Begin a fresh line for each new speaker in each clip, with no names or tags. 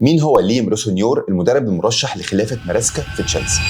مين هو ليام روسونيور المدرب المرشح لخلافة ماراسكا في تشيلسي؟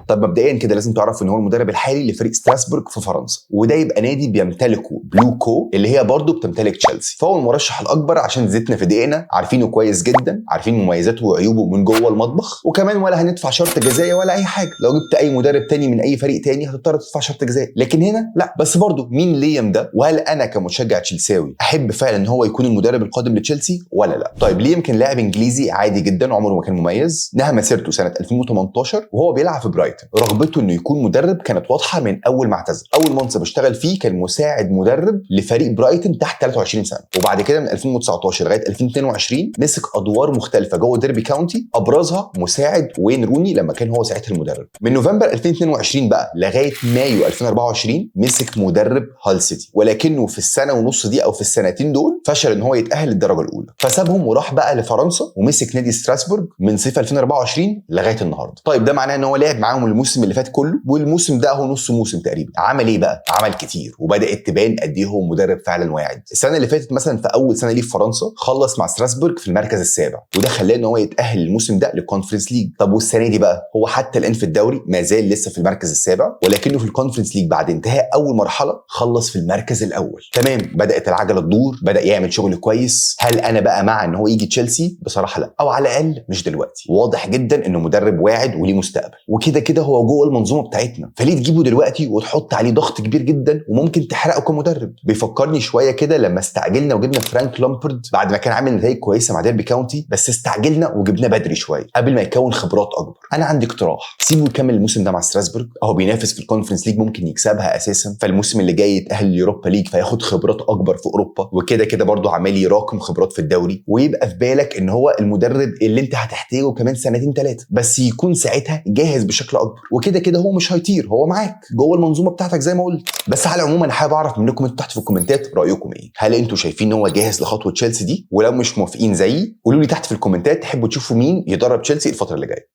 طب مبدئيا كده لازم تعرف ان هو المدرب الحالي لفريق ستراسبورغ في فرنسا، وده يبقى نادي بيمتلكه بلو كو اللي هي برضه بتمتلك تشيلسي، فهو المرشح الاكبر عشان زيتنا في دقيقنا، عارفينه كويس جدا، عارفين مميزاته وعيوبه من جوه المطبخ، وكمان ولا هندفع شرط جزائي ولا اي حاجه. لو جبت اي مدرب تاني من اي فريق تاني هتضطر تدفع شرط جزائي، لكن هنا لا. بس برضه مين ليام ده؟ وهل انا كمشجع تشيلساوي احب فعلا ان هو يكون المدرب القادم لتشيلسي ولا لا؟ طيب ليام كان لاعب انجليزي عادي جدا، عمره ما كان مميز، نهى مسيرته سنه 2018 وهو بيلعب في برايتون. رغبته انه يكون مدرب كانت واضحه من اول ما اعتزل. اول منصب اشتغل فيه كان مساعد مدرب لفريق برايتون تحت 23 سنه، وبعد كده من 2019 لغايه 2022 مسك ادوار مختلفه جوه ديربي كاونتي، ابرزها مساعد وين روني لما كان هو ساعتها المدرب. من نوفمبر 2022 بقى لغايه مايو 2024 مسك مدرب هال سيتي، ولكنه في السنه ونص دي او في السنتين دول فشل ان هو يتاهل للدرجه الاولى، فسابهم وراح بقى لفرنسا ومسك نادي ستراسبورغ من صيف 2024 لغايه النهارده. طيب ده معناه ان هو لعب معاهم الموسم اللي فات كله، والموسم ده هو نص موسم تقريبا. عمل ايه بقى؟ عمل كتير، وبدات تبان قد ايه هو مدرب فعلا واعد. السنه اللي فاتت مثلا في اول سنه ليه في فرنسا خلص مع ستراسبورغ في المركز السابع، وده خلاه ان هو يتاهل الموسم ده للكونفرنس ليج. طب والسنه دي بقى هو حتى الان في الدوري ما زال لسه في المركز السابع، ولكنه في الكونفرنس ليج بعد انتهاء اول مرحله خلص في المركز الاول. تمام، بدات العجله تدور، بدا يعمل شغل كويس. هل انا بقى مع ان هو يجي تشيلسي؟ بصراحه لا، او على الاقل مش دلوقتي. واضح جدا انه مدرب واعد وليه مستقبل، وكده كده هو جوه المنظومه بتاعتنا، فليه تجيبه دلوقتي وتحط عليه ضغط كبير جدا وممكن تحرقه كمدرب؟ بيفكرني شويه كده لما استعجلنا وجبنا فرانك لامبرد بعد ما كان عامل نتائج كويسه مع ديربي كاونتي، بس استعجلنا وجبناه بدري شويه قبل ما يكون خبرات اكبر. انا عندي اقتراح، سيبه يكمل الموسم ده مع ستراسبورغ، اهو بينافس في الكونفرنس ليج ممكن يكسبها اساسا، فالموسم اللي جاي يتاهل لليوروبا ليج فياخد خبرات اكبر في اوروبا، وكده كده برضه عمال يراكم خبرات في الدوري، ويبقى في بالك ان هو المدرب اللي انت هتحتاجه كمان سنتين ثلاثه، بس يكون ساعتها جاهز بشكل اكبر. وكده كده هو مش هيطير، هو معاك جوه المنظومه بتاعتك زي ما قلت. بس على العموم انا حابب اعرف منكم انتوا تحت في الكومنتات رايكم ايه. هل انتوا شايفين ان هو جاهز لخطوه تشيلسي دي؟ ولو مش موافقين زيي قولوا لي تحت في الكومنتات تحبوا تشوفوا مين يدرب تشيلسي الفتره اللي جايه.